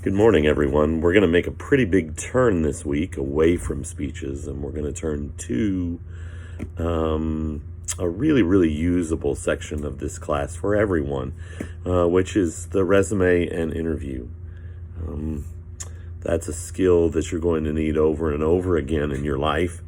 Good morning, everyone. We're going to make a pretty big turn this week away from speeches, and we're going to turn to a really, really usable section of this class for everyone, which is the resume and interview. That's a skill that you're going to need over and over again in your life,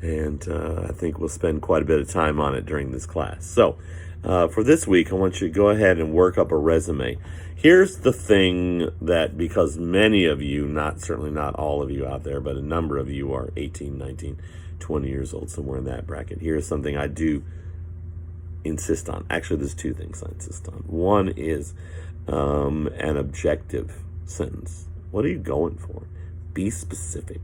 and I think we'll spend quite a bit of time on it during this class. So for this week, I want you to go ahead and work up a resume. Here's the thing that, because many of you, certainly not all of you out there, but a number of you are 18, 19, 20 years old, somewhere in that bracket. Here's something I do insist on. Actually, there's two things I insist on. One is an objective sentence. What are you going for? Be specific.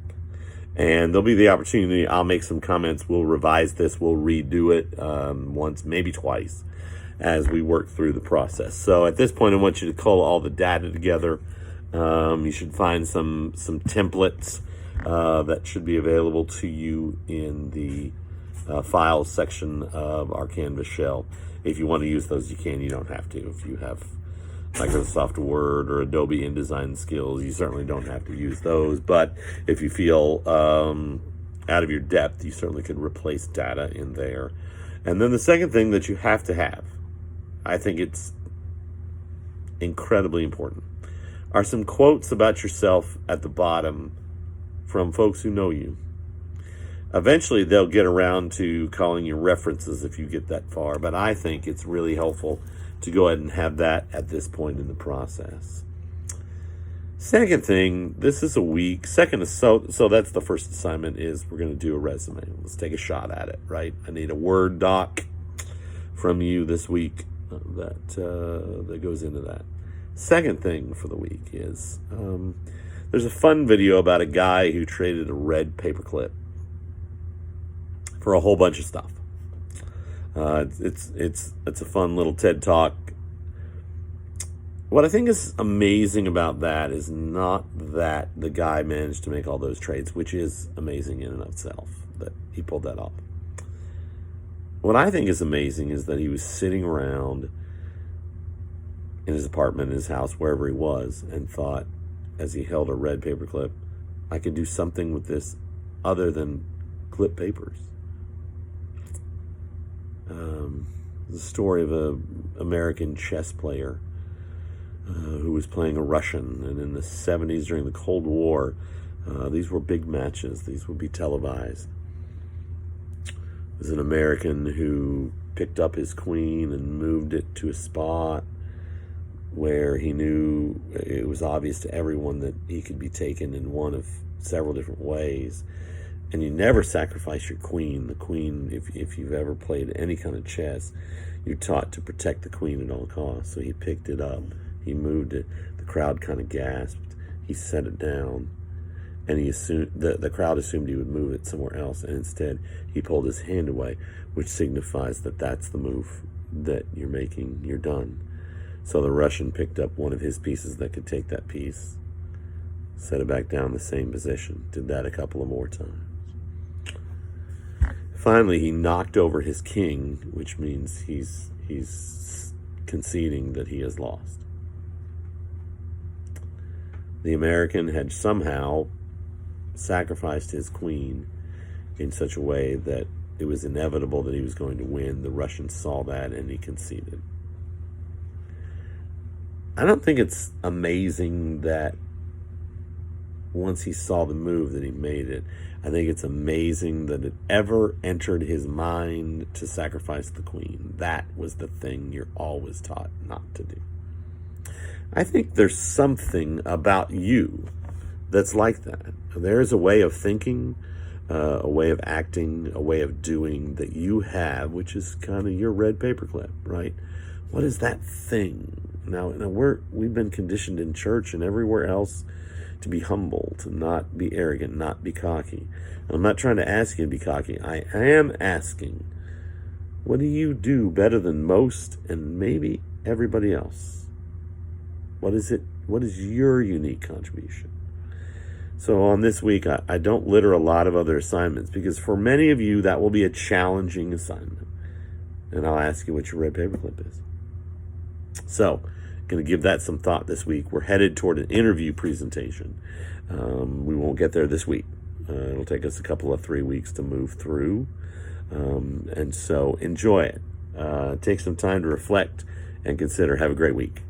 And there'll be the opportunity. I'll make some comments. We'll revise this. We'll redo it once, maybe twice, as we work through the process. So at this point, I want you to cull all the data together. You should find some templates that should be available to you in the files section of our Canvas shell. If you want to use those, you can. You don't have to. If you have Microsoft Word or Adobe InDesign skills, you certainly don't have to use those. But if you feel out of your depth, you certainly could replace data in there. And then the second thing that you have to have, I think it's incredibly important, are some quotes about yourself at the bottom from folks who know you. Eventually, they'll get around to calling you references if you get that far, but I think it's really helpful to go ahead and have that at this point in the process. Second thing, this is a week. So that's the first assignment, is we're going to do a resume. Let's take a shot at it, right? I need a Word doc from you this week that goes into that. Second thing for the week is there's a fun video about a guy who traded a red paperclip for a whole bunch of stuff. It's a fun little TED Talk. What I think is amazing about that is not that the guy managed to make all those trades, which is amazing in and of itself, that he pulled that off. What I think is amazing is that he was sitting around in his apartment, in his house, wherever he was, and thought, as he held a red paperclip, I could do something with this other than clip papers. The story of an American chess player who was playing a Russian, and in the 70s during the Cold War, these were big matches. These would be televised. There's an American who picked up his queen and moved it to a spot where he knew it was obvious to everyone that he could be taken in one of several different ways. And you never sacrifice your queen. The queen, if you've ever played any kind of chess, you're taught to protect the queen at all costs. So he picked it up, he moved it, the crowd kind of gasped, he set it down, and he assumed the crowd assumed he would move it somewhere else, and instead he pulled his hand away, which signifies that that's the move that you're making, you're done. So the Russian picked up one of his pieces that could take that piece, set it back down in the same position, did that a couple of more times. Finally, he knocked over his king, which means he's conceding that he has lost. The American had somehow sacrificed his queen in such a way that it was inevitable that he was going to win. The Russian saw that and he conceded. I don't think it's amazing that once he saw the move that he made it. I think it's amazing that it ever entered his mind to sacrifice the queen. That was the thing you're always taught not to do. I think there's something about you that's like that. There's a way of thinking, a way of acting, a way of doing that you have, which is kind of your red paperclip, right? What is that thing? Now we've been conditioned in church and everywhere else to be humble, to not be arrogant, not be cocky. I'm not trying to ask you to be cocky. I am asking, what do you do better than most and maybe everybody else? What is it? What is your unique contribution? So on this week, I don't litter a lot of other assignments because for many of you, that will be a challenging assignment. And I'll ask you what your red paperclip is. So going to give that some thought this week. We're headed toward an interview presentation. We won't get there this week. It'll take us a couple of 3 weeks to move through. And so enjoy it. Take some time to reflect and consider. Have a great week.